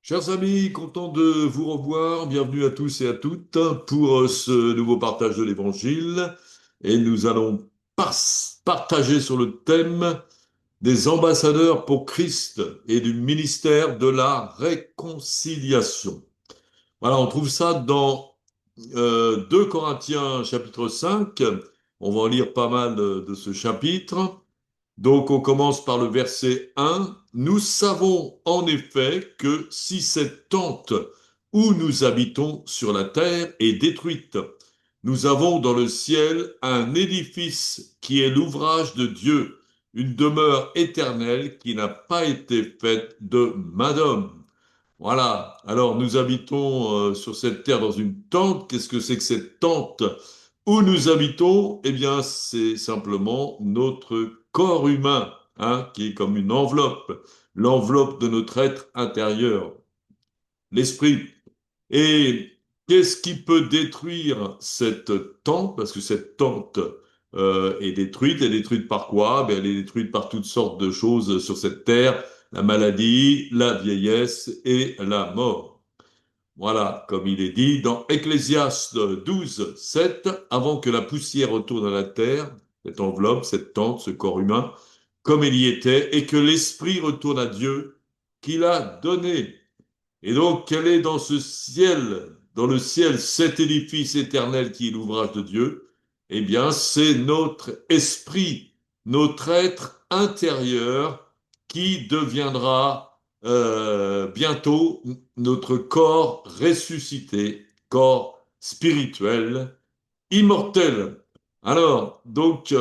Chers amis, content de vous revoir. Bienvenue à tous et à toutes pour ce nouveau partage de l'Évangile. Et nous allons partager sur le thème des ambassadeurs pour Christ et du ministère de la réconciliation. Voilà, on trouve ça dans 2 Corinthiens chapitre 5. On va en lire pas mal de ce chapitre. Donc on commence par le verset 1. Nous savons en effet que si cette tente où nous habitons sur la terre est détruite, nous avons dans le ciel un édifice qui est l'ouvrage de Dieu, une demeure éternelle qui n'a pas été faite de main d'homme. Voilà, alors nous habitons sur cette terre dans une tente. Qu'est-ce que c'est que cette tente où nous habitons? Eh bien, c'est simplement notre corps humain, hein, qui est comme une enveloppe, l'enveloppe de notre être intérieur, l'esprit. Et qu'est-ce qui peut détruire cette tente? Parce que cette tente est détruite. Elle est détruite par quoi? Ben, elle est détruite par toutes sortes de choses sur cette terre, la maladie, la vieillesse et la mort. Voilà, comme il est dit dans Ecclésiaste 12, 7, avant que la poussière retourne à la terre, cette enveloppe, cette tente, ce corps humain, comme il y était, et que l'esprit retourne à Dieu, qui l'a donné. Et donc, quel est dans le ciel, cet édifice éternel qui est l'ouvrage de Dieu? Eh bien, c'est notre esprit, notre être intérieur qui deviendra bientôt notre corps ressuscité, corps spirituel, immortel. Alors, donc,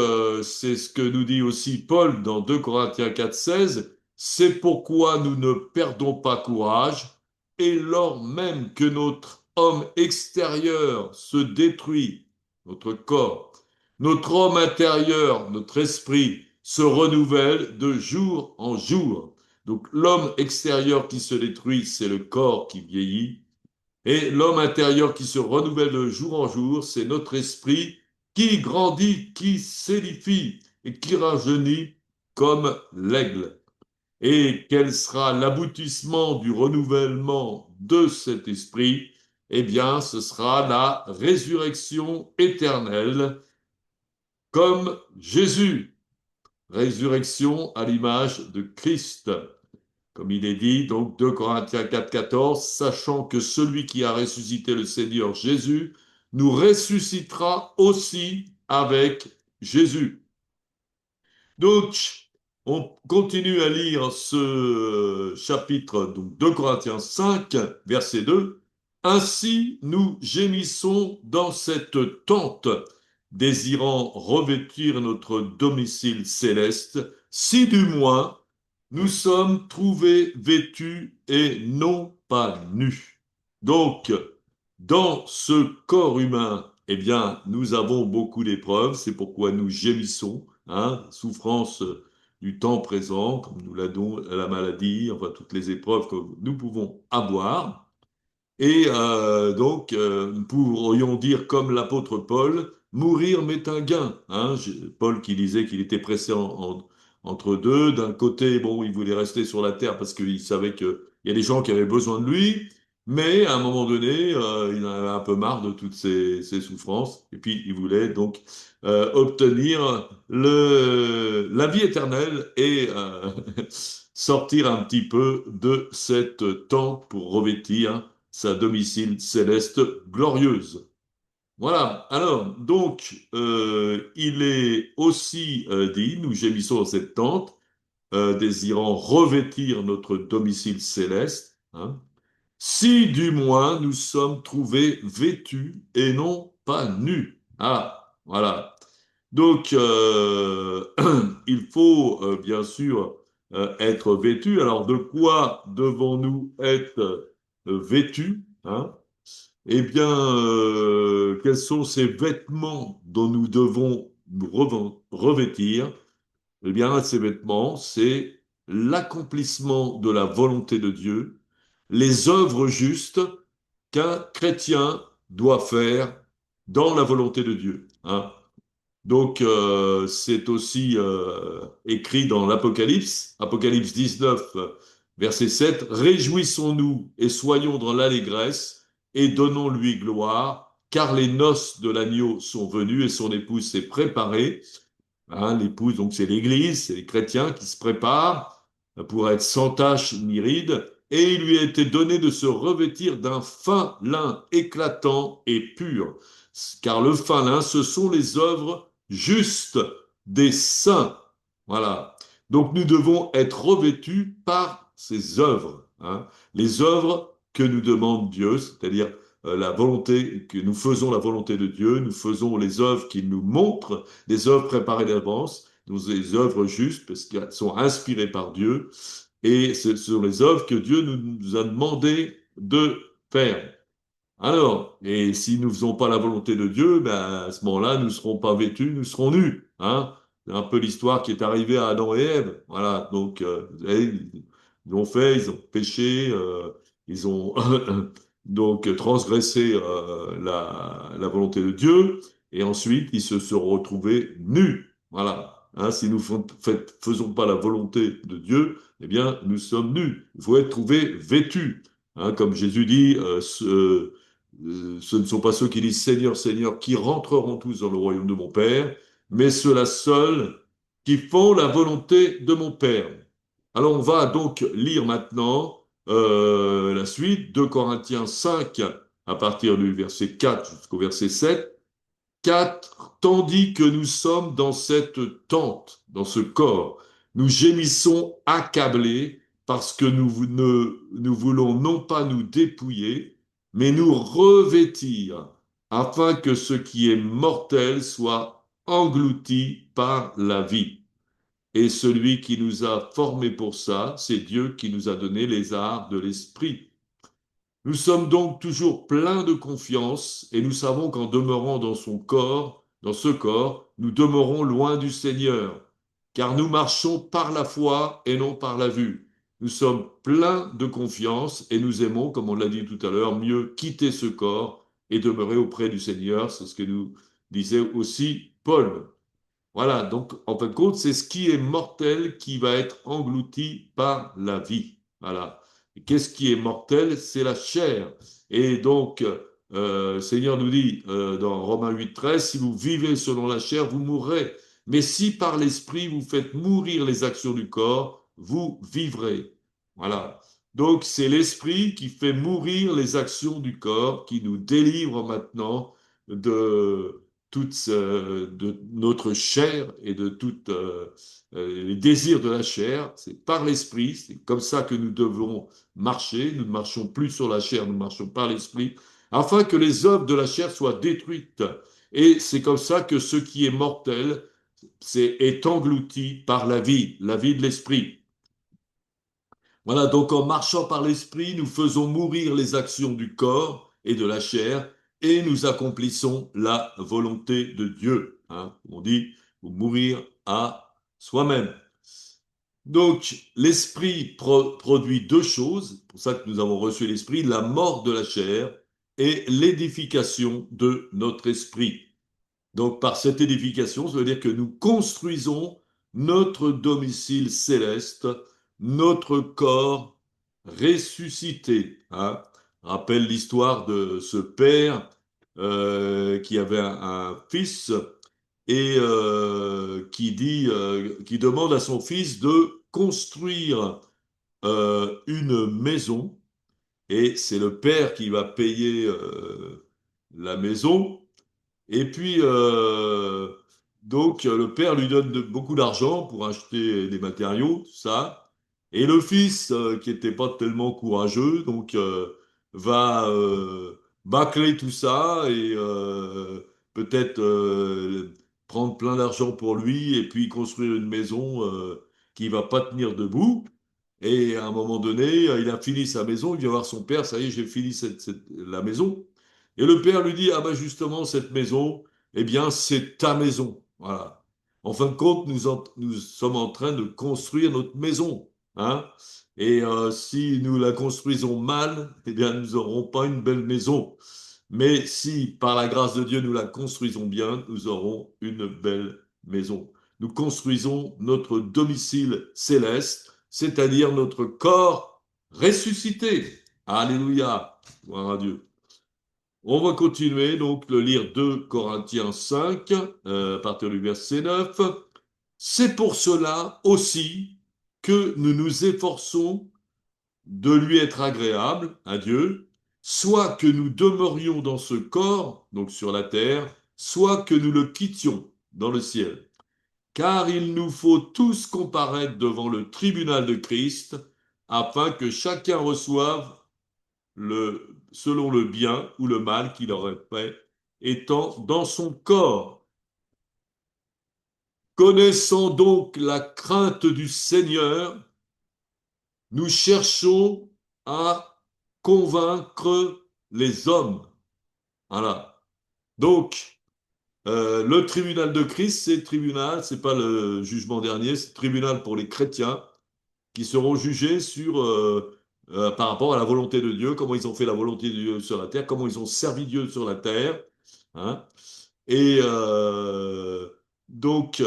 c'est ce que nous dit aussi Paul dans 2 Corinthiens 4, 16. C'est pourquoi nous ne perdons pas courage, et lors même que notre homme extérieur se détruit, notre corps, notre homme intérieur, notre esprit, se renouvelle de jour en jour. Donc, l'homme extérieur qui se détruit, c'est le corps qui vieillit. Et l'homme intérieur qui se renouvelle de jour en jour, c'est notre esprit qui grandit, qui s'édifie et qui rajeunit comme l'aigle. Et quel sera l'aboutissement du renouvellement de cet esprit? Eh bien, ce sera la résurrection éternelle, comme Jésus. Résurrection à l'image de Christ. Comme il est dit, donc 2 Corinthiens 4, 14, sachant que celui qui a ressuscité le Seigneur Jésus nous ressuscitera aussi avec Jésus. Donc, on continue à lire ce chapitre, donc 2 Corinthiens 5, verset 2. Ainsi, nous gémissons dans cette tente, désirant revêtir notre domicile céleste, si du moins nous sommes trouvés vêtus et non pas nus. Donc, dans ce corps humain, eh bien, nous avons beaucoup d'épreuves, c'est pourquoi nous gémissons, hein, souffrance du temps présent, comme nous l'avons la maladie, enfin toutes les épreuves que nous pouvons avoir. Et donc, nous pourrions dire comme l'apôtre Paul, mourir m'est un gain. Hein. Paul qui disait qu'il était pressé entre deux. D'un côté, bon, il voulait rester sur la terre parce qu'il savait qu'il y a des gens qui avaient besoin de lui, mais à un moment donné, il en avait un peu marre de toutes ces souffrances. Et puis, il voulait donc obtenir la vie éternelle et sortir un petit peu de cette tente pour revêtir sa domicile céleste glorieuse. Voilà, alors, donc, il est aussi dit, nous gémissons dans cette tente, désirant revêtir notre domicile céleste, hein, si du moins nous sommes trouvés vêtus et non pas nus. Ah, voilà. Donc, il faut bien sûr être vêtu. Alors, de quoi devons-nous être vêtus, hein? Eh bien, quels sont ces vêtements dont nous devons nous revêtir? Eh bien, ces vêtements, c'est l'accomplissement de la volonté de Dieu, les œuvres justes qu'un chrétien doit faire dans la volonté de Dieu, hein. Donc, c'est aussi écrit dans l'Apocalypse, Apocalypse 19, Verset 7, réjouissons-nous et soyons dans l'allégresse et donnons-lui gloire, car les noces de l'agneau sont venues et son épouse s'est préparée. Hein, l'épouse, donc c'est l'Église, c'est les chrétiens qui se préparent pour être sans tache ni ride, et il lui a été donné de se revêtir d'un fin lin éclatant et pur, car le fin lin, ce sont les œuvres justes des saints. Voilà. Donc nous devons être revêtus par ces œuvres, hein, les œuvres que nous demande Dieu, c'est-à-dire la volonté que nous faisons la volonté de Dieu, nous faisons les œuvres qu'il nous montre, des œuvres préparées d'avance, des œuvres justes, parce qu'elles sont inspirées par Dieu, et ce sont les œuvres que Dieu nous a demandé de faire. Alors, et si nous ne faisons pas la volonté de Dieu, ben, à ce moment-là, nous ne serons pas vêtus, nous serons nus. Hein? C'est un peu l'histoire qui est arrivée à Adam et Ève. Voilà, donc, vous savez, ils ont fait, ils ont péché, ils ont donc transgressé la volonté de Dieu, et ensuite, ils se sont retrouvés nus. Voilà. Hein, si nous ne faisons pas la volonté de Dieu, eh bien, nous sommes nus. Il faut être trouvé vêtus. Hein, comme Jésus dit, ce ne sont pas ceux qui disent Seigneur, Seigneur, qui rentreront tous dans le royaume de mon Père, mais ceux-là seuls qui font la volonté de mon Père. Alors on va donc lire maintenant la suite, 2 Corinthiens 5, à partir du verset 4 jusqu'au verset 7. 4, tandis que nous sommes dans cette tente, dans ce corps, nous gémissons accablés parce que nous voulons non pas nous dépouiller, mais nous revêtir, afin que ce qui est mortel soit englouti par la vie. Et celui qui nous a formés pour ça, c'est Dieu qui nous a donné les arts de l'esprit. Nous sommes donc toujours pleins de confiance et nous savons qu'en demeurant dans son corps, dans ce corps, nous demeurons loin du Seigneur, car nous marchons par la foi et non par la vue. Nous sommes pleins de confiance et nous aimons, comme on l'a dit tout à l'heure, mieux quitter ce corps et demeurer auprès du Seigneur. C'est ce que nous disait aussi Paul. Voilà, donc en fin de compte, c'est ce qui est mortel qui va être englouti par la vie. Voilà. Et qu'est-ce qui est mortel? C'est la chair. Et donc, le Seigneur nous dit dans Romains 8,13, si vous vivez selon la chair, vous mourrez. Mais si par l'esprit vous faites mourir les actions du corps, vous vivrez. Voilà. Donc, c'est l'esprit qui fait mourir les actions du corps, qui nous délivre maintenant de de notre chair et de tous les désirs de la chair. C'est par l'esprit, c'est comme ça que nous devons marcher. Nous ne marchons plus sur la chair, nous marchons par l'esprit, afin que les œuvres de la chair soient détruites. Et c'est comme ça que ce qui est mortel est englouti par la vie de l'esprit. Voilà, donc en marchant par l'esprit, nous faisons mourir les actions du corps et de la chair et nous accomplissons la volonté de Dieu. Hein. On dit, faut mourir à soi-même. Donc, l'esprit produit deux choses, c'est pour ça que nous avons reçu l'esprit, la mort de la chair et l'édification de notre esprit. Donc, par cette édification, ça veut dire que nous construisons notre domicile céleste, notre corps ressuscité. Hein. Rappelle l'histoire de ce père qui avait un fils et qui demande à son fils de construire une maison. Et c'est le père qui va payer la maison. Et puis, donc, le père lui donne beaucoup d'argent pour acheter des matériaux, tout ça. Et le fils, qui n'était pas tellement courageux, donc, va bâcler tout ça et peut-être prendre plein d'argent pour lui et puis construire une maison qui va pas tenir debout. Et à un moment donné, il a fini sa maison, il vient voir son père, ça y est, j'ai fini la maison. Et le père lui dit, ah ben justement, cette maison, eh bien, c'est ta maison. Voilà. En fin de compte, nous sommes en train de construire notre maison. Hein. Et si nous la construisons mal, eh bien, nous n'aurons pas une belle maison. Mais si, par la grâce de Dieu, nous la construisons bien, nous aurons une belle maison. Nous construisons notre domicile céleste c'est-à-dire notre corps ressuscité. Alléluia, gloire à Dieu. On va continuer donc le lire 2 Corinthiens 5, à partir du verset 9. C'est pour cela aussi que nous nous efforçons de lui être agréable à Dieu, soit que nous demeurions dans ce corps, donc sur la terre, soit que nous le quittions dans le ciel. Car il nous faut tous comparaître devant le tribunal de Christ, afin que chacun reçoive selon le bien ou le mal qu'il aurait fait, étant dans son corps. Connaissant donc la crainte du Seigneur, nous cherchons à convaincre les hommes. Voilà. Donc, le tribunal de Christ, c'est le tribunal, c'est pas le jugement dernier, c'est le tribunal pour les chrétiens qui seront jugés par rapport à la volonté de Dieu, comment ils ont fait la volonté de Dieu sur la terre, comment ils ont servi Dieu sur la terre. Hein. Et donc,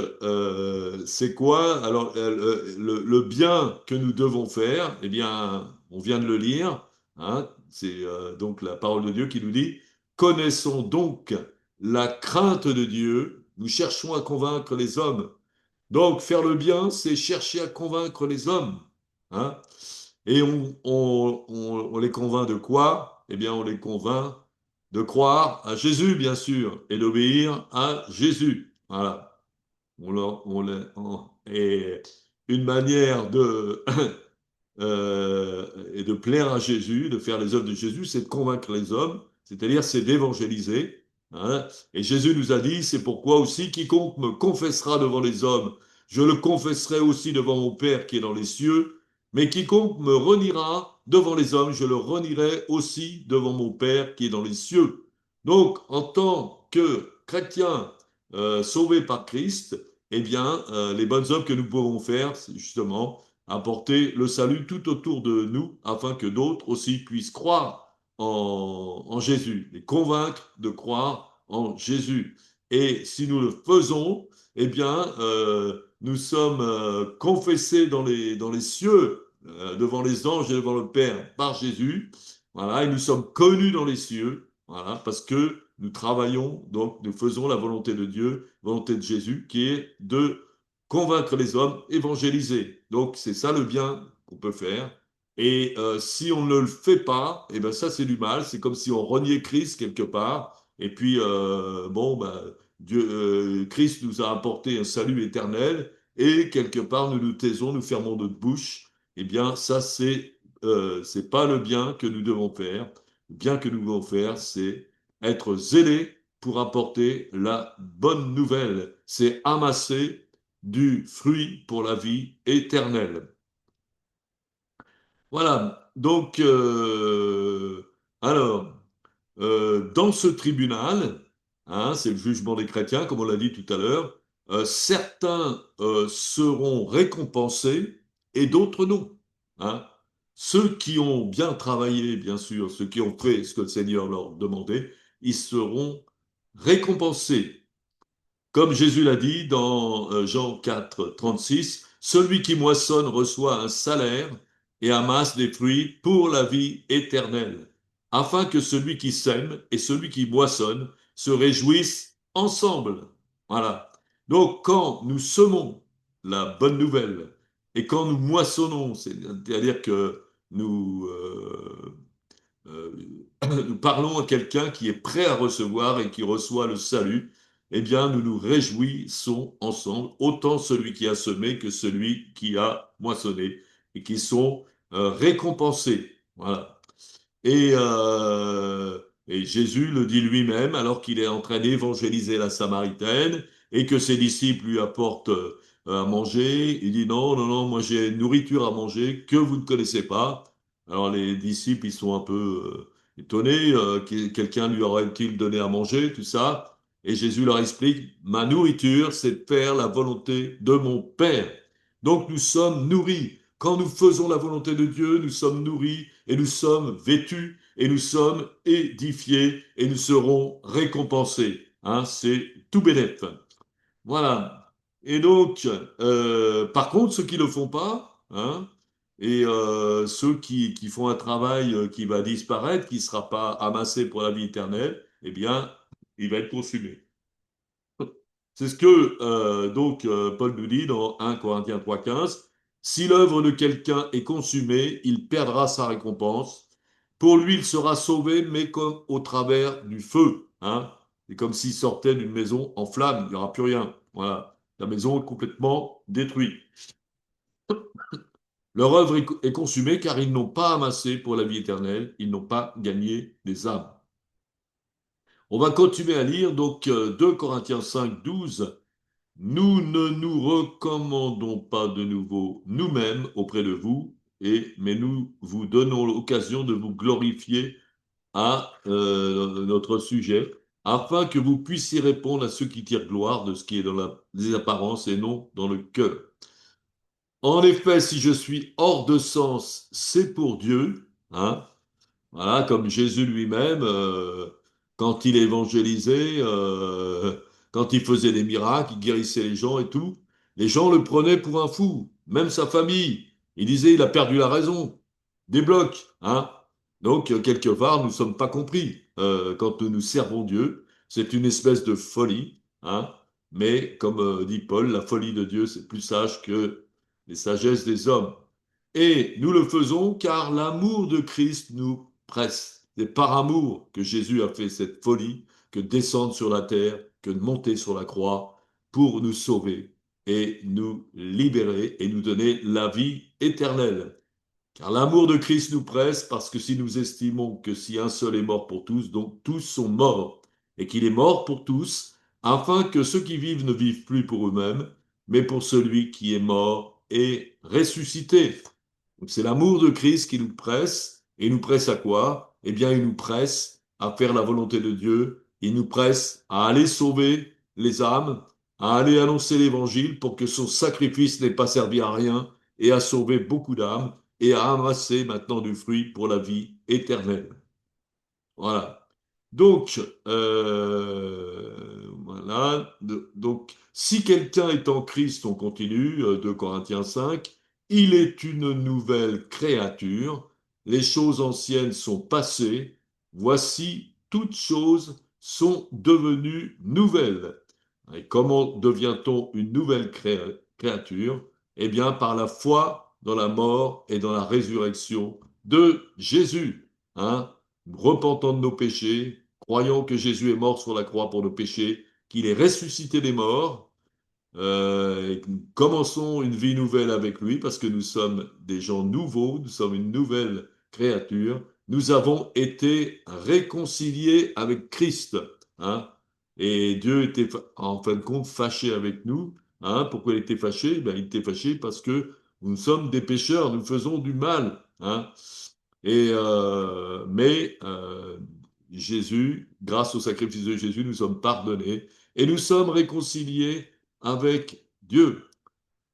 c'est quoi? Alors, le bien que nous devons faire, eh bien, on vient de le lire. Hein, c'est donc la parole de Dieu qui nous dit, connaissons donc la crainte de Dieu, nous cherchons à convaincre les hommes. Donc, faire le bien, c'est chercher à convaincre les hommes. Hein, et on les convainc de quoi? Eh bien, on les convainc de croire à Jésus, bien sûr, et d'obéir à Jésus. Voilà. Et une manière et de plaire à Jésus, de faire les œuvres de Jésus, c'est de convaincre les hommes, c'est-à-dire c'est d'évangéliser. Hein. Et Jésus nous a dit, c'est pourquoi aussi quiconque me confessera devant les hommes, je le confesserai aussi devant mon Père qui est dans les cieux, mais quiconque me reniera devant les hommes, je le renierai aussi devant mon Père qui est dans les cieux. Donc, en tant que chrétien sauvé par Christ, eh bien, les bonnes œuvres que nous pouvons faire, c'est justement apporter le salut tout autour de nous afin que d'autres aussi puissent croire en Jésus, les convaincre de croire en Jésus. Et si nous le faisons, eh bien, nous sommes confessés dans les cieux, devant les anges et devant le Père par Jésus. Voilà, et nous sommes connus dans les cieux, voilà, parce que nous travaillons, donc nous faisons la volonté de Dieu, volonté de Jésus, qui est de convaincre les hommes, évangéliser. Donc c'est ça le bien qu'on peut faire. Et si on ne le fait pas, et ben ça c'est du mal. C'est comme si on reniait Christ quelque part. Et puis bon, ben, Christ nous a apporté un salut éternel. Et quelque part nous nous taisons, nous fermons notre bouche. Eh bien ça c'est pas le bien que nous devons faire. Le bien que nous devons faire, c'est être zélés pour apporter la bonne nouvelle. C'est amasser du fruit pour la vie éternelle. Voilà, donc, alors, dans ce tribunal, hein, c'est le jugement des chrétiens, comme on l'a dit tout à l'heure, certains seront récompensés et d'autres non. Hein. Ceux qui ont bien travaillé, bien sûr, ceux qui ont fait ce que le Seigneur leur demandait, ils seront récompensés. Comme Jésus l'a dit dans Jean 4, 36, celui qui moissonne reçoit un salaire et amasse des fruits pour la vie éternelle, afin que celui qui sème et celui qui moissonne se réjouissent ensemble. Voilà. Donc, quand nous semons la bonne nouvelle et quand nous moissonnons, c'est-à-dire que euh, nous parlons à quelqu'un qui est prêt à recevoir et qui reçoit le salut, eh bien, nous nous réjouissons ensemble, autant celui qui a semé que celui qui a moissonné, et qui sont récompensés. Voilà. Et Jésus le dit lui-même, alors qu'il est en train d'évangéliser la Samaritaine, et que ses disciples lui apportent à manger, il dit non, non, non, moi j'ai une nourriture à manger que vous ne connaissez pas. Alors les disciples, ils sont un peu étonnés, quelqu'un lui aurait-il donné à manger, tout ça. Et Jésus leur explique, ma nourriture, c'est de faire la volonté de mon Père. Donc nous sommes nourris. Quand nous faisons la volonté de Dieu, nous sommes nourris et nous sommes vêtus et nous sommes édifiés et nous serons récompensés. Hein, c'est tout bénef. Voilà. Et donc, par contre, ceux qui ne le font pas, hein, et ceux qui font un travail qui va disparaître, qui ne sera pas amassé pour la vie éternelle, eh bien, il va être consumé. C'est ce que Paul nous dit dans 1 Corinthiens 3,15. Si l'œuvre de quelqu'un est consumée, il perdra sa récompense. Pour lui, il sera sauvé, mais comme au travers du feu. Hein. C'est comme s'il sortait d'une maison en flammes, il n'y aura plus rien. Voilà. La maison est complètement détruite. Leur œuvre est consumée car ils n'ont pas amassé pour la vie éternelle, ils n'ont pas gagné des âmes. On va continuer à lire donc 2 Corinthiens 5, 12. Nous ne nous recommandons pas de nouveau nous-mêmes auprès de vous, mais nous vous donnons l'occasion de vous glorifier à notre sujet, afin que vous puissiez répondre à ceux qui tirent gloire de ce qui est dans les apparences et non dans le cœur. En effet, si je suis hors de sens, c'est pour Dieu, hein, voilà, comme Jésus lui-même, quand il évangélisait, quand il faisait des miracles, il guérissait les gens et tout, les gens le prenaient pour un fou, même sa famille. Il disait, il a perdu la raison. Débloque, hein. Donc, quelque part, nous ne sommes pas compris. Quand nous servons Dieu, c'est une espèce de folie, hein. Mais, comme dit Paul, la folie de Dieu, c'est plus sage que les sagesses des hommes. Et nous le faisons car l'amour de Christ nous presse. C'est par amour que Jésus a fait cette folie que de descendre sur la terre, que de monter sur la croix pour nous sauver et nous libérer et nous donner la vie éternelle. Car l'amour de Christ nous presse parce que si nous estimons que si un seul est mort pour tous, donc tous sont morts, et qu'il est mort pour tous, afin que ceux qui vivent ne vivent plus pour eux-mêmes, mais pour celui qui est mort et ressuscité. Donc c'est l'amour de Christ qui nous presse. Et il nous presse à quoi? Eh bien, il nous presse à faire la volonté de Dieu. Il nous presse à aller sauver les âmes, à aller annoncer l'évangile pour que son sacrifice n'ait pas servi à rien et à sauver beaucoup d'âmes et à amasser maintenant du fruit pour la vie éternelle. Voilà. Donc, voilà. Donc, si quelqu'un est en Christ, on continue, 2 Corinthiens 5, il est une nouvelle créature. Les choses anciennes sont passées. Voici, toutes choses sont devenues nouvelles. Et comment devient-on une nouvelle créature? Eh bien, par la foi dans la mort et dans la résurrection de Jésus. Hein? Repentant de nos péchés, croyant que Jésus est mort sur la croix pour nos péchés, qu'il est ressuscité des morts, et que nous commençons une vie nouvelle avec lui parce que nous sommes des gens nouveaux, nous sommes une nouvelle créature. Nous avons été réconciliés avec Christ, hein. Et Dieu était en fin de compte fâché avec nous. Hein. Pourquoi il était fâché? Ben, il était fâché parce que nous sommes des pécheurs, nous faisons du mal. Hein. Mais Jésus, grâce au sacrifice de Jésus, nous sommes pardonnés et nous sommes réconciliés avec Dieu.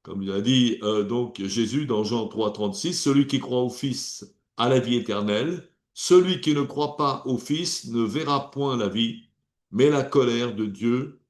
Comme il a dit donc Jésus dans Jean 3, 36, celui qui croit au Fils a la vie éternelle, celui qui ne croit pas au Fils ne verra point la vie, mais la colère de Dieu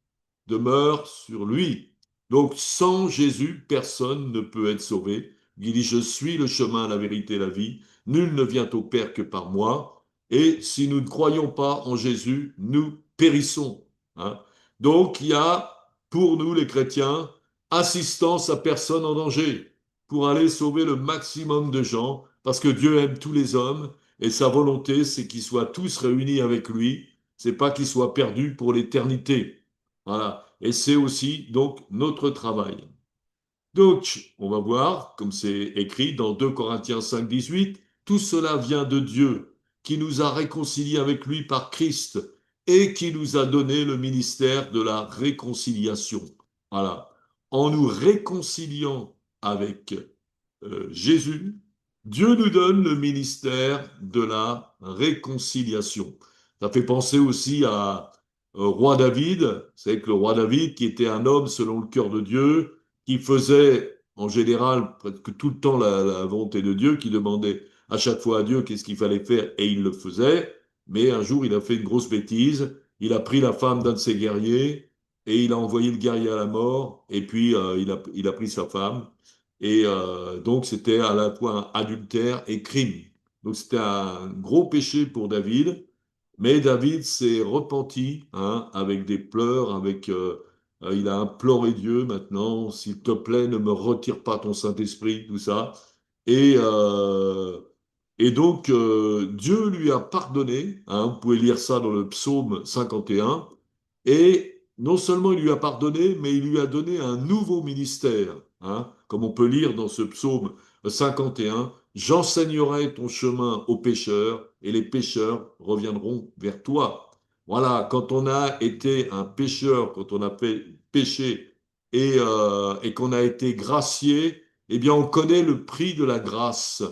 demeure sur lui. Donc sans Jésus, personne ne peut être sauvé. Il dit, je suis le chemin, la vérité, la vie. Nul ne vient au Père que par moi. Et si nous ne croyons pas en Jésus, nous périssons. Hein. Donc il y a, pour nous les chrétiens, assistance à personne en danger, pour aller sauver le maximum de gens, parce que Dieu aime tous les hommes, et sa volonté, c'est qu'ils soient tous réunis avec lui, c'est pas qu'ils soient perdus pour l'éternité. Voilà. Et c'est aussi donc notre travail. Donc, on va voir, comme c'est écrit dans 2 Corinthiens 5, 18, tout cela vient de Dieu, qui nous a réconciliés avec lui par Christ et qui nous a donné le ministère de la réconciliation. Voilà. En nous réconciliant avec Jésus, Dieu nous donne le ministère de la réconciliation. Ça fait penser aussi à roi David. C'est que le roi David, qui était un homme selon le cœur de Dieu, qui faisait en général presque tout le temps la volonté de Dieu, qui demandait à chaque fois à Dieu qu'est-ce qu'il fallait faire et il le faisait. Mais un jour, il a fait une grosse bêtise. Il a pris la femme d'un de ses guerriers et il a envoyé le guerrier à la mort. Et puis, il a pris sa femme. Et donc, c'était à la fois un adultère et crime. Donc, c'était un gros péché pour David. Mais David s'est repenti, hein, avec des pleurs, il a imploré Dieu maintenant, s'il te plaît, ne me retire pas ton Saint-Esprit, tout ça. Et, euh, et donc, Dieu lui a pardonné, hein, vous pouvez lire ça dans le psaume 51, et non seulement il lui a pardonné, mais il lui a donné un nouveau ministère, hein, comme on peut lire dans ce psaume 51, j'enseignerai ton chemin aux pécheurs, et les pécheurs reviendront vers toi. Voilà, quand on a été un pécheur, quand on a fait péché et qu'on a été gracié, eh bien, on connaît le prix de la grâce.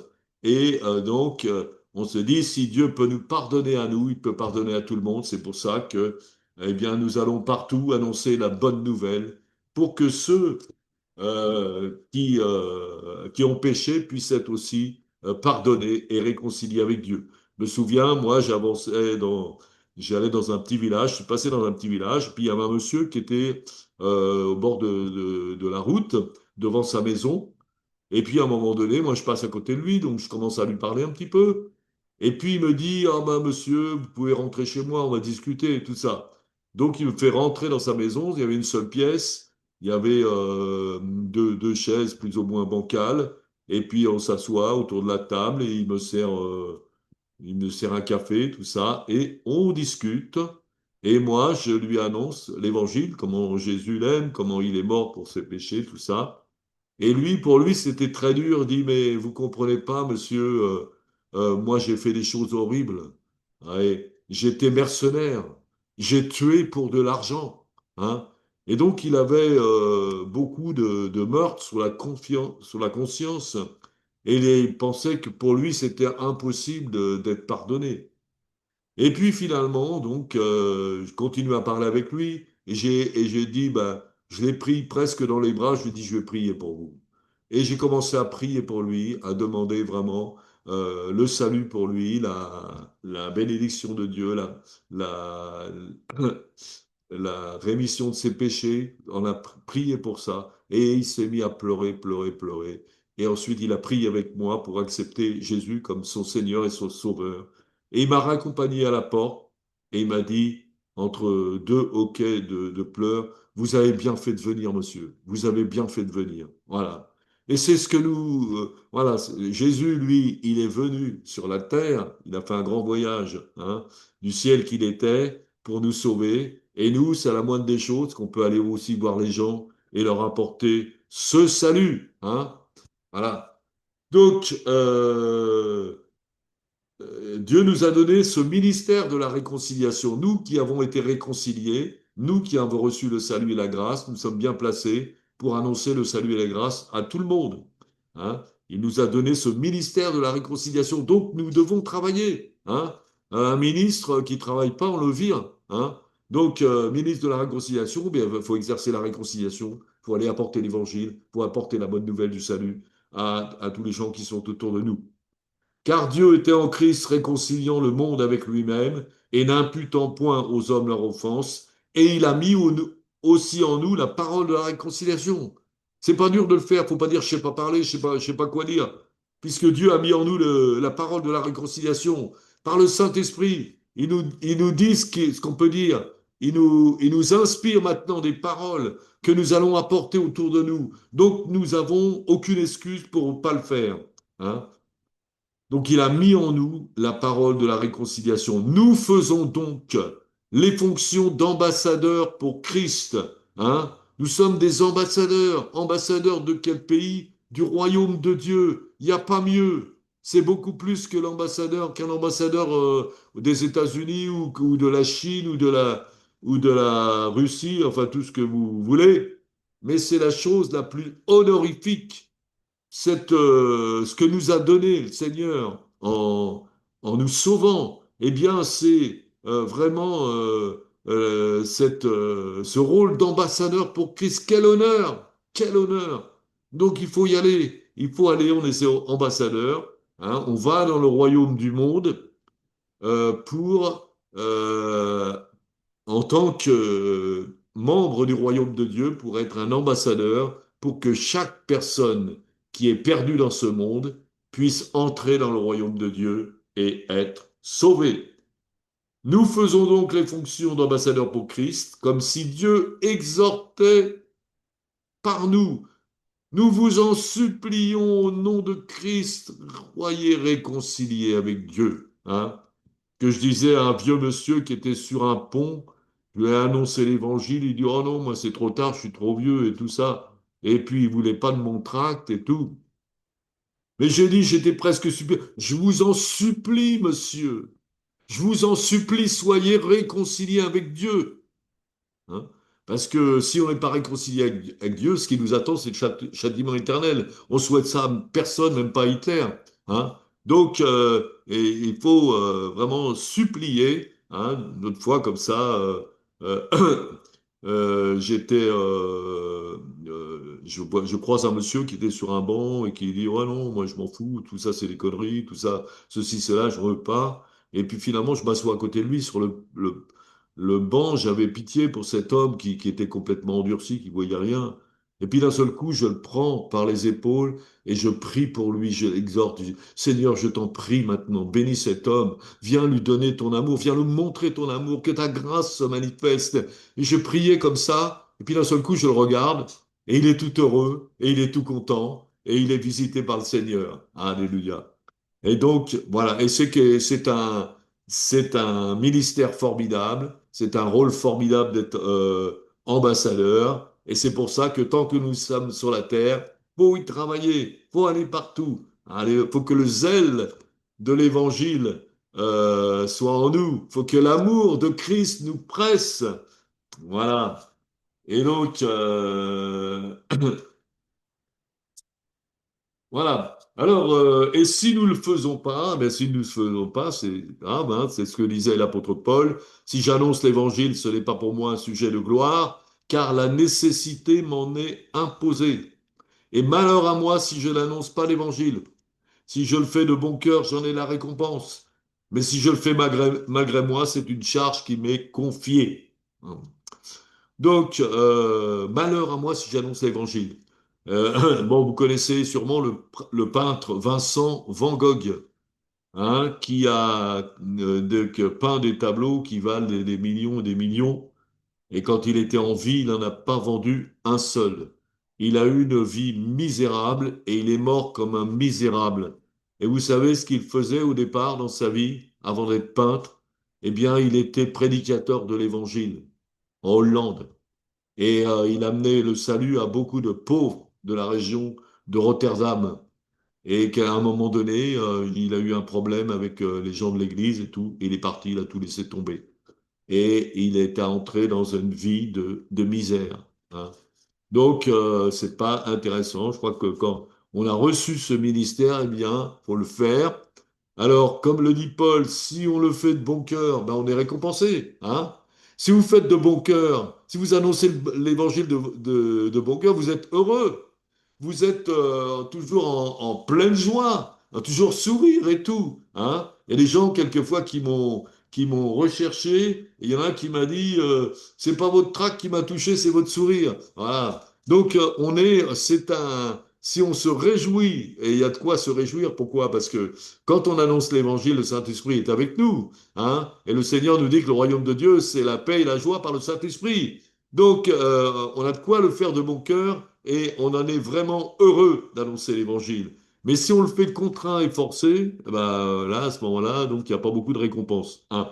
Et donc, on se dit, si Dieu peut nous pardonner à nous, il peut pardonner à tout le monde. C'est pour ça que, eh bien, nous allons partout annoncer la bonne nouvelle pour que ceux qui ont péché puissent être aussi pardonnés et réconciliés avec Dieu. Je me souviens, moi, j'allais dans un petit village, je suis passé dans un petit village, puis il y avait un monsieur qui était au bord de la route, devant sa maison. Et puis à un moment donné, moi je passe à côté de lui, donc je commence à lui parler un petit peu. Et puis il me dit, ah ben monsieur, vous pouvez rentrer chez moi, on va discuter et tout ça. Donc il me fait rentrer dans sa maison, il y avait une seule pièce, il y avait deux chaises plus ou moins bancales, et puis on s'assoit autour de la table et il me sert un café, tout ça, et on discute. Et moi je lui annonce l'évangile, comment Jésus l'aime, comment il est mort pour ses péchés, tout ça. Et lui, pour lui, c'était très dur. Il dit, mais vous comprenez pas, monsieur, moi j'ai fait des choses horribles. Ouais, j'étais mercenaire. J'ai tué pour de l'argent. Hein. Et donc, il avait beaucoup de meurtres sur la conscience. Et il pensait que pour lui, c'était impossible d'être pardonné. Et puis finalement, donc, je continue à parler avec lui et j'ai dit, ben, je l'ai pris presque dans les bras, je lui ai dit, je vais prier pour vous. Et j'ai commencé à prier pour lui, à demander vraiment le salut pour lui, la bénédiction de Dieu, la, la rémission de ses péchés. On a prié pour ça. Et il s'est mis à pleurer, pleurer, pleurer. Et ensuite, il a prié avec moi pour accepter Jésus comme son Seigneur et son Sauveur. Et il m'a raccompagné à la porte et il m'a dit, entre deux hoquets de pleurs, vous avez bien fait de venir, monsieur. Vous avez bien fait de venir. Voilà. Et c'est ce que voilà, Jésus, lui, il est venu sur la terre, il a fait un grand voyage, hein, du ciel qu'il était pour nous sauver. Et nous, c'est la moindre des choses qu'on peut aller aussi voir les gens et leur apporter ce salut, hein. Voilà. Donc, Dieu nous a donné ce ministère de la réconciliation. Nous qui avons été réconciliés, nous qui avons reçu le salut et la grâce, nous sommes bien placés pour annoncer le salut et la grâce à tout le monde. Hein. Il nous a donné ce ministère de la réconciliation. Donc nous devons travailler. Hein. Un ministre qui ne travaille pas, on le vire. Hein. Donc, ministre de la réconciliation, bien, il faut exercer la réconciliation, il faut aller apporter l'évangile, il faut apporter la bonne nouvelle du salut à tous les gens qui sont autour de nous. Car Dieu était en Christ réconciliant le monde avec lui-même et n'imputant point aux hommes leur offense, et il a mis aussi en nous la parole de la réconciliation. C'est pas dur de le faire, faut pas dire je sais pas parler, je sais pas quoi dire, puisque Dieu a mis en nous la parole de la réconciliation par le Saint-Esprit. Il nous dit ce qu'on peut dire. Il nous inspire maintenant des paroles que nous allons apporter autour de nous. Donc nous n'avons aucune excuse pour ne pas le faire. Hein. Donc il a mis en nous la parole de la réconciliation. Nous faisons donc les fonctions d'ambassadeurs pour Christ. Hein. Nous sommes des ambassadeurs. Ambassadeurs de quel pays? Du royaume de Dieu. Il n'y a pas mieux. C'est beaucoup plus que qu'un ambassadeur des États-Unis ou de la Chine ou de la Russie, enfin tout ce que vous voulez. Mais c'est la chose la plus honorifique ce que nous a donné le Seigneur en nous sauvant, eh bien, c'est vraiment ce rôle d'ambassadeur pour Christ. Quel honneur! Quel honneur! Donc, il faut y aller. Il faut aller, on est ambassadeur. Hein, on va dans le royaume du monde pour en tant que membre du royaume de Dieu, pour être un ambassadeur, pour que chaque personne qui est perdu dans ce monde puisse entrer dans le royaume de Dieu et être sauvé. Nous faisons donc les fonctions d'ambassadeurs pour Christ, comme si Dieu exhortait par nous. Nous vous en supplions au nom de Christ, soyez réconciliés avec Dieu. Hein. Que je disais à un vieux monsieur qui était sur un pont, je lui ai annoncé l'évangile, il dit, oh non, moi c'est trop tard, je suis trop vieux et tout ça. Et puis il voulait pas de mon tract et tout. Mais j'ai dit, j'étais presque supplié. Je vous en supplie, monsieur. Je vous en supplie, soyez réconciliés avec Dieu. Hein. Parce que si on n'est pas réconcilié avec Dieu, ce qui nous attend, c'est le châtiment éternel. On souhaite ça à personne, même pas à Hitler. Hein. Donc, et il faut vraiment supplier. Hein. Une autre fois, comme ça, euh, je croise un monsieur qui était sur un banc et qui dit, ouais non, moi je m'en fous, tout ça c'est des conneries, tout ça, ceci, cela, je veux pas. Et puis finalement, je m'assois à côté de lui sur le banc, j'avais pitié pour cet homme qui était complètement endurci, qui voyait rien. Et puis d'un seul coup, je le prends par les épaules et je prie pour lui, je l'exhorte, je dis, Seigneur, je t'en prie maintenant, bénis cet homme, viens lui donner ton amour, viens lui montrer ton amour, que ta grâce se manifeste. Et je priais comme ça, et puis d'un seul coup, je le regarde, et il est tout heureux, et il est tout content, et il est visité par le Seigneur. Alléluia. Et donc, voilà, et c'est un ministère formidable, c'est un rôle formidable d'être ambassadeur, et c'est pour ça que tant que nous sommes sur la terre, faut y travailler, faut aller partout. Allez, faut que le zèle de l'évangile soit en nous, faut que l'amour de Christ nous presse. Voilà. Et donc, voilà. Alors, et si nous ne le faisons pas, ben, si nous ne le faisons pas, c'est ce que disait l'apôtre Paul. Si j'annonce l'évangile, ce n'est pas pour moi un sujet de gloire, car la nécessité m'en est imposée. Et malheur à moi si je n'annonce pas l'évangile. Si je le fais de bon cœur, j'en ai la récompense. Mais si je le fais malgré moi, c'est une charge qui m'est confiée. Donc, malheur à moi si j'annonce l'évangile. Bon, vous connaissez sûrement le peintre Vincent Van Gogh, hein, qui a peint des tableaux qui valent des millions et des millions. Et quand il était en vie, il n'en a pas vendu un seul. Il a eu une vie misérable et il est mort comme un misérable. Et vous savez ce qu'il faisait au départ dans sa vie, avant d'être peintre? Eh bien, il était prédicateur de l'Évangile en Hollande. Et il amenait le salut à beaucoup de pauvres de la région de Rotterdam. Et qu'à un moment donné, il a eu un problème avec les gens de l'église et tout. Il est parti, il a tout laissé tomber. Et il est entré dans une vie de misère. Hein. Donc, c'est pas intéressant. Je crois que quand on a reçu ce ministère, eh bien, faut le faire. Alors, comme le dit Paul, si on le fait de bon cœur, ben, on est récompensé. Hein. Si vous faites de bon cœur, si vous annoncez l'évangile de bon cœur, vous êtes heureux. Vous êtes toujours en pleine joie, toujours sourire et tout. Hein. Il y a des gens, quelquefois, qui m'ont recherché. Et il y en a un qui m'a dit, c'est pas votre trac qui m'a touché, c'est votre sourire. Voilà. Donc, si on se réjouit, et il y a de quoi se réjouir, pourquoi? Parce que quand on annonce l'évangile, le Saint-Esprit est avec nous, hein, et le Seigneur nous dit que le royaume de Dieu, c'est la paix et la joie par le Saint-Esprit. Donc, on a de quoi le faire de bon cœur, et on en est vraiment heureux d'annoncer l'évangile. Mais si on le fait contraint et forcé, eh ben, là, à ce moment-là, donc, il n'y a pas beaucoup de récompenses. Hein.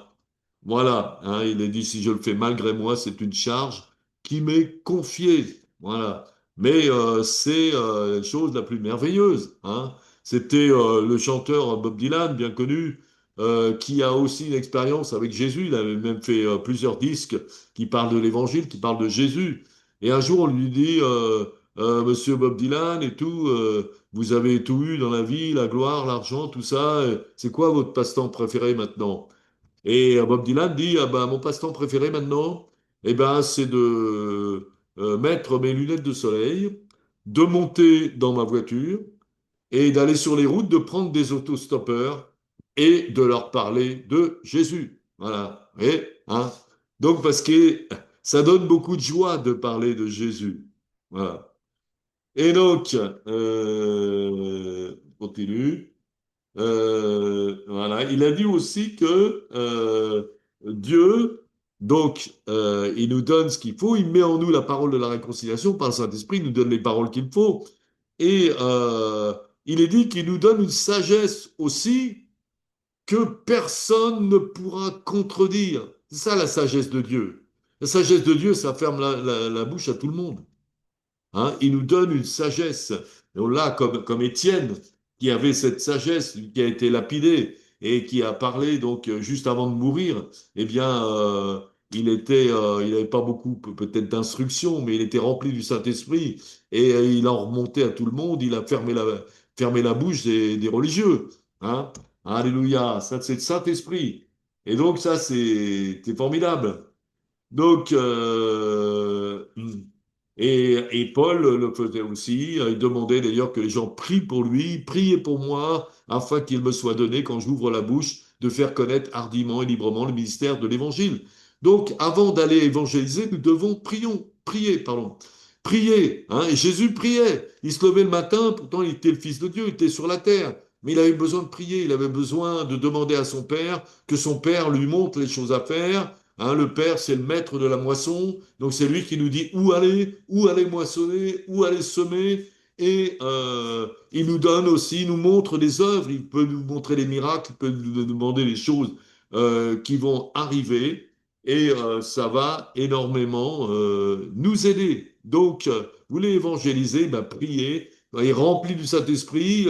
Voilà, hein, il est dit, si je le fais malgré moi, c'est une charge qui m'est confiée. Voilà. Mais c'est la chose la plus merveilleuse. Hein. C'était le chanteur Bob Dylan, bien connu, qui a aussi une expérience avec Jésus. Il avait même fait plusieurs disques qui parlent de l'Évangile, qui parlent de Jésus. Et un jour, on lui dit, Monsieur Bob Dylan et tout, vous avez tout eu dans la vie, la gloire, l'argent, tout ça. C'est quoi votre passe-temps préféré maintenant? Et Bob Dylan dit, ah ben, mon passe-temps préféré maintenant, eh ben, c'est de mettre mes lunettes de soleil, de monter dans ma voiture et d'aller sur les routes, de prendre des autostoppeurs et de leur parler de Jésus. Voilà. Et, hein, donc, parce que ça donne beaucoup de joie de parler de Jésus. Voilà. Et donc, continue. Voilà. Il a dit aussi que Dieu, donc, il nous donne ce qu'il faut, il met en nous la parole de la réconciliation par le Saint-Esprit, il nous donne les paroles qu'il faut. Et il est dit qu'il nous donne une sagesse aussi que personne ne pourra contredire. C'est ça la sagesse de Dieu. La sagesse de Dieu, ça ferme la bouche à tout le monde. Hein, il nous donne une sagesse. Et on l'a comme Étienne, qui avait cette sagesse, qui a été lapidé et qui a parlé donc juste avant de mourir. Eh bien, il n'avait pas beaucoup peut-être d'instructions, mais il était rempli du Saint-Esprit et il en remontait à tout le monde. Il a fermé la bouche des religieux. Hein. Alléluia, ça c'est le Saint-Esprit. Et donc ça c'est formidable. Donc, et Paul le faisait aussi. Il demandait d'ailleurs que les gens prient pour lui, priez pour moi, afin qu'il me soit donné, quand j'ouvre la bouche, de faire connaître hardiment et librement le ministère de l'Évangile. Donc, avant d'aller évangéliser, nous devons prier, pardon. Prier, hein. Et Jésus priait. Il se levait le matin, pourtant il était le Fils de Dieu, il était sur la terre. Mais il avait besoin de prier, il avait besoin de demander à son Père que son Père lui montre les choses à faire. Hein, le Père, c'est le maître de la moisson, donc c'est lui qui nous dit où aller moissonner, où aller semer, et il nous donne aussi, il nous montre des œuvres, il peut nous montrer les miracles, il peut nous demander les choses qui vont arriver, et ça va énormément nous aider. Donc, vous voulez évangéliser, ben, priez, soyez remplis du Saint-Esprit.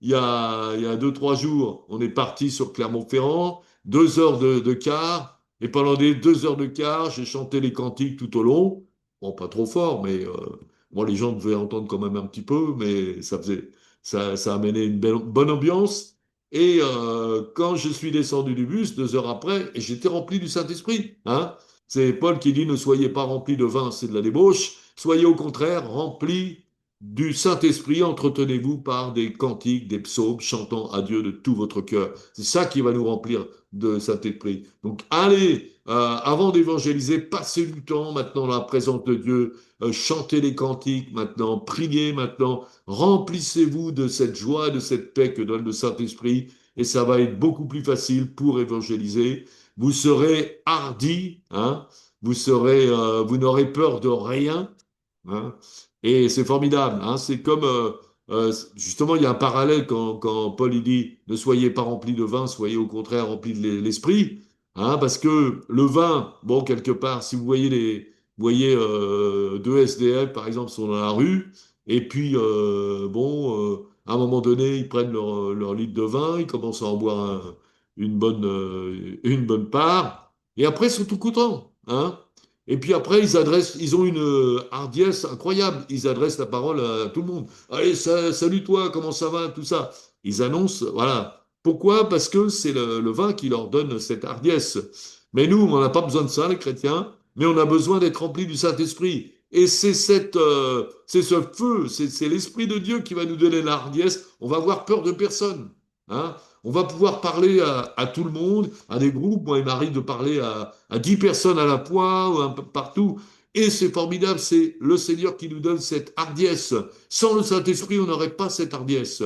Il y a 2, 3 jours, on est parti sur Clermont-Ferrand, 2 heures de car. Et pendant des 2 heures de quart, j'ai chanté les cantiques tout au long. Bon, pas trop fort, mais bon, les gens devaient entendre quand même un petit peu, mais ça amenait une bonne ambiance. Et quand je suis descendu du bus, 2 heures après, et j'étais rempli du Saint-Esprit. Hein. C'est Paul qui dit, ne soyez pas remplis de vin, c'est de la débauche. Soyez au contraire remplis du Saint-Esprit, entretenez-vous par des cantiques, des psaumes, chantant à Dieu de tout votre cœur. C'est ça qui va nous remplir de Saint-Esprit. Donc allez, avant d'évangéliser, passez du temps maintenant dans la présence de Dieu, chantez les cantiques maintenant, priez maintenant, remplissez-vous de cette joie, de cette paix que donne le Saint-Esprit, et ça va être beaucoup plus facile pour évangéliser. Vous serez hardi, hein, vous n'aurez peur de rien, hein. Et c'est formidable, hein. C'est comme, justement, il y a un parallèle quand Paul il dit, ne soyez pas remplis de vin, soyez au contraire remplis de l'esprit, hein, parce que le vin, bon, quelque part, si vous voyez 2 SDF, par exemple, sont dans la rue, et puis, bon, à un moment donné, ils prennent leur litre de vin, ils commencent à en boire une bonne part, et après, ils sont tout contents, hein. Et puis après, ils ont une hardiesse incroyable. Ils adressent la parole à tout le monde. Allez, salut toi, comment ça va, tout ça. Ils annoncent, voilà. Pourquoi? Parce que c'est le vin qui leur donne cette hardiesse. Mais nous, on n'a pas besoin de ça, les chrétiens, mais on a besoin d'être remplis du Saint-Esprit. Et c'est ce feu, c'est l'Esprit de Dieu qui va nous donner la hardiesse. On va avoir peur de personne. Hein. On va pouvoir parler à tout le monde, à des groupes. Moi, il m'arrive de parler à 10 personnes à la fois, ou un peu partout. Et c'est formidable, c'est le Seigneur qui nous donne cette hardiesse. Sans le Saint-Esprit, on n'aurait pas cette hardiesse.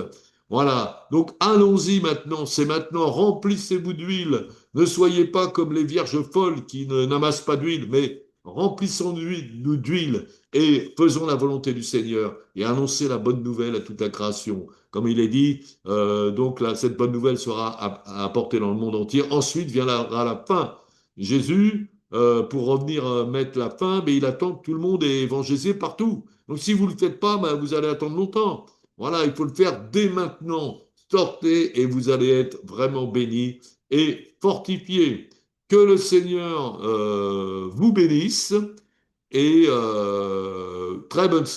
Voilà. Donc allons-y maintenant. C'est maintenant. Remplissez-vous d'huile. Ne soyez pas comme les vierges folles qui n'amassent pas d'huile, mais remplissons-nous d'huile et faisons la volonté du Seigneur et annoncez la bonne nouvelle à toute la création. Comme il est dit, donc là, cette bonne nouvelle sera apportée dans le monde entier. Ensuite viendra la fin. Jésus, pour revenir mettre la fin, mais il attend que tout le monde est évangélisé partout. Donc si vous ne le faites pas, ben, vous allez attendre longtemps. Voilà, il faut le faire dès maintenant. Sortez et vous allez être vraiment bénis et fortifiés. Que le Seigneur vous bénisse et très bonne